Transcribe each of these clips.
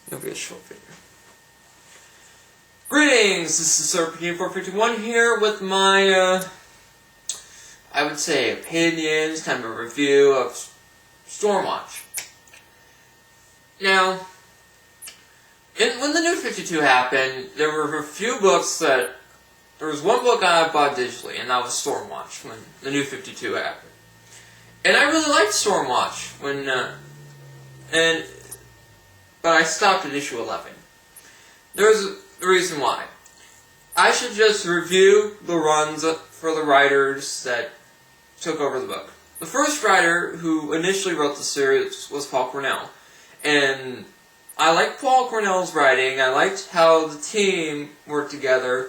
It'll be a short video. Greetings, this is Serpentine451 here with my, I would say, opinions, kind of a review of Stormwatch. Now, when the New 52 happened, there were a few books that... There was one book I bought digitally, and that was Stormwatch, when the New 52 happened. And I really liked Stormwatch, but I stopped at issue 11. There's a reason why. I should just review the runs for the writers that took over the book. The first writer who initially wrote the series was Paul Cornell. And I liked Paul Cornell's writing. I liked how the team worked together.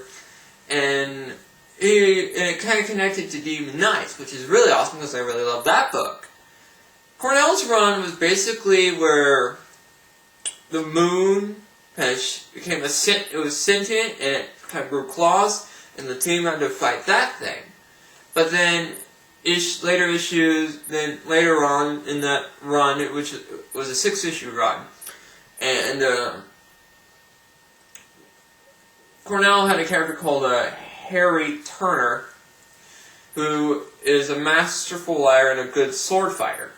And it kind of connected to Demon Knights, which is really awesome because I really love that book. Cornell's run was basically where the moon became it was sentient and it kind of grew claws, and the team had to fight that thing. But then later on in that run, which was a 6-issue run, and Cornell had a character called Harry Turner, who is a masterful liar and a good sword fighter.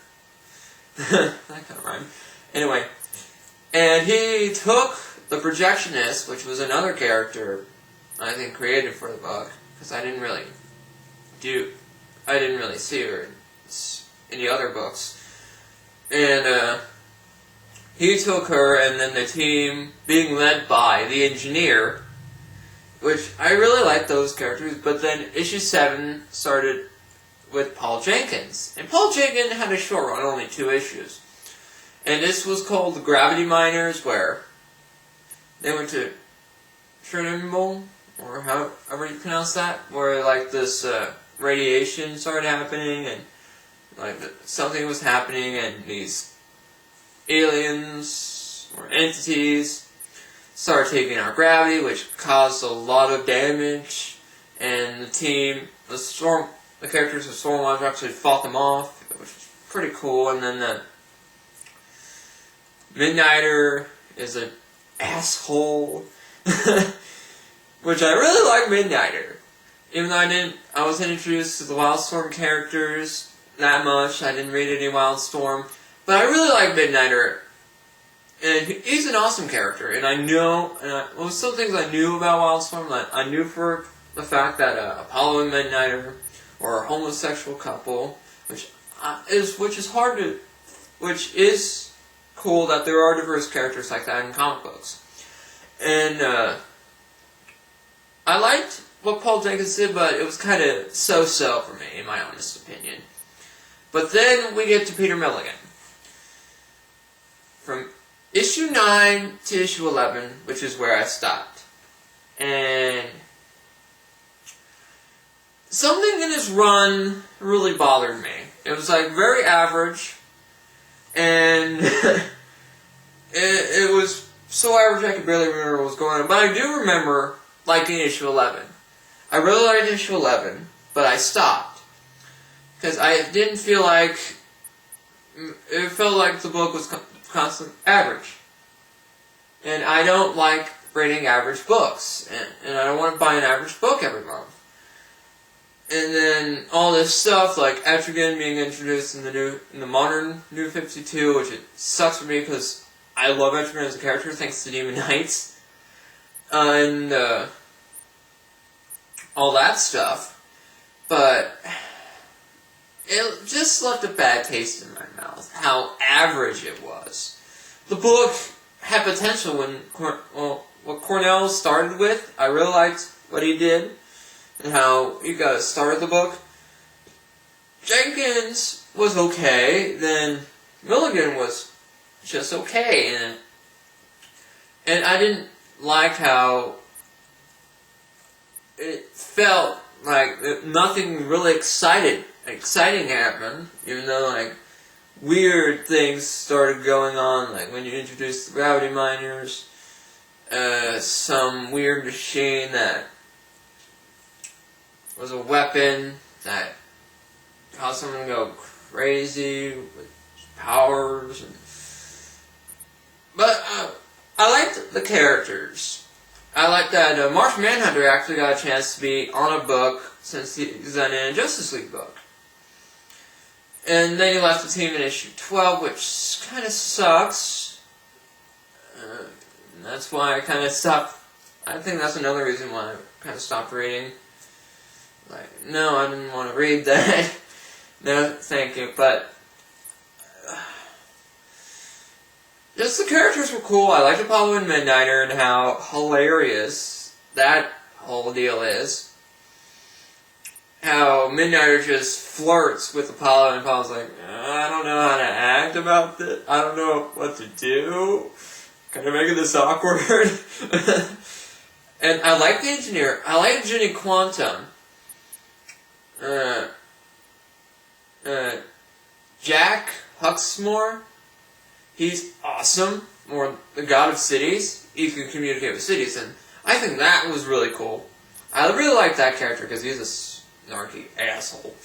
That kind of rhyme. Anyway, and he took the Projectionist, which was another character I think created for the book, because I didn't really see her in the other books. And he took her, and then the team being led by the Engineer, which I really liked those characters, but then issue 7 started with Paul Jenkins. And Paul Jenkins had a short run, only 2 issues. And this was called the Gravity Miners, where they went to Chernobyl, or however you pronounce that, where like this radiation started happening, and like something was happening, and these aliens or entities started taking our gravity, which caused a lot of damage, and the characters of Stormwatch actually fought them off, which was pretty cool. And then the Midnighter is an asshole, which I really like Midnighter. Even though I wasn't introduced to the Wildstorm characters that much, I didn't read any Wildstorm, but I really like Midnighter. And he's an awesome character, and some things I knew about Wildstorm, like I knew for the fact that Apollo and Midnighter are a homosexual couple, which is cool that there are diverse characters like that in comic books. And I liked what Paul Jenkins did, but it was kind of so-so for me, in my honest opinion. But then we get to Peter Milligan. From issue 9 to issue 11, which is where I stopped. And something in his run really bothered me. It was like very average, and it was so average I could barely remember what was going on. But I do remember liking issue 11. I really liked issue 11, but I stopped. Because I didn't feel like... It felt like the book was constant average. And I don't like reading average books. And I don't want to buy an average book every month. And then all this stuff, like Etrigan being introduced in the modern New 52, which it sucks for me because I love Etrigan as a character thanks to Demon Knights. And all that stuff. But it just left a bad taste in my mouth, how average it was. The book had potential when, what Cornell started with. I really liked what he did and how he started the book. Jenkins was okay, then Milligan was just okay, and I didn't like how it felt like nothing really exciting happened, even though like weird things started going on, like when you introduced the Gravity Miners, some weird machine that was a weapon that caused someone to go crazy with powers. But the characters. I like that Martian Manhunter actually got a chance to be on a book since he's done in a Justice League book. And then he left the team in issue 12, which kind of sucks. That's why I kind of stopped. I think that's another reason why I kind of stopped reading. Like, no, I didn't want to read that. No, thank you. But just the characters were cool. I liked Apollo and Midnighter and how hilarious that whole deal is. How Midnighter just flirts with Apollo, and Apollo's like, I don't know how to act about this. I don't know what to do. Kind of making this awkward. And I like the engineer. I like Jenny Quantum. Jack Huxmore. He's awesome. Or the god of cities. He can communicate with cities, and I think that was really cool. I really like that character because he's a snarky asshole.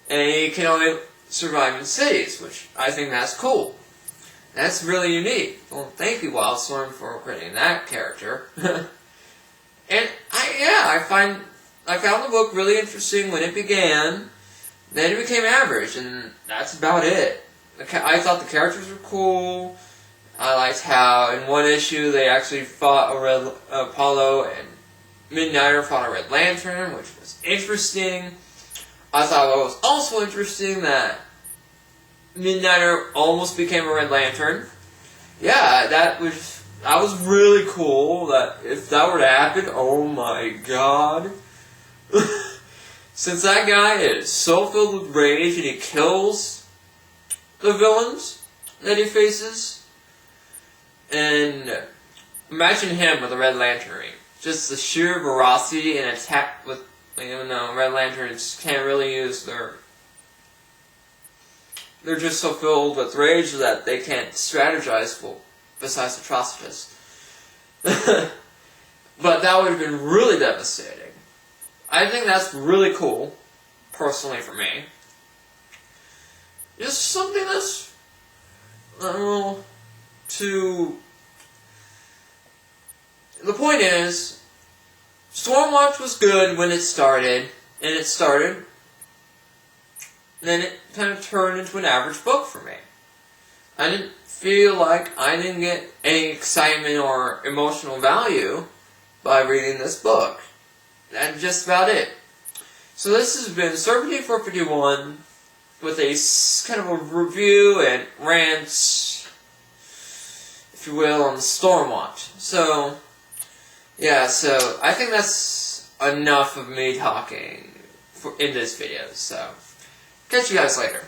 And he can only survive in cities, which I think that's cool. That's really unique. Well, thank you, Wildstorm, for creating that character. And I found the book really interesting when it began. Then it became average, and that's about it. I thought the characters were cool. I liked how in one issue they actually fought Apollo and Midnighter fought a Red Lantern, which was interesting. I thought it was also interesting that Midnighter almost became a Red Lantern. Yeah, that was really cool. That if that were to happen, oh my god. Since that guy is so filled with rage and he kills the villains that he faces, and imagine him with a Red Lantern ring. Just the sheer ferocity and attack with, even though Red Lanterns can't really use they're just so filled with rage that they can't strategize besides Atrocitus. But that would have been really devastating. I think that's really cool, personally for me. Just something that's, the point is, Stormwatch was good when it started, then it kind of turned into an average book for me. I didn't feel like I didn't get any excitement or emotional value by reading this book. That's just about it. So this has been Serpentine 451 with a kind of a review and rant, if you will, on the Stormwatch. So, yeah, so I think that's enough of me talking in this video. So, catch you guys later.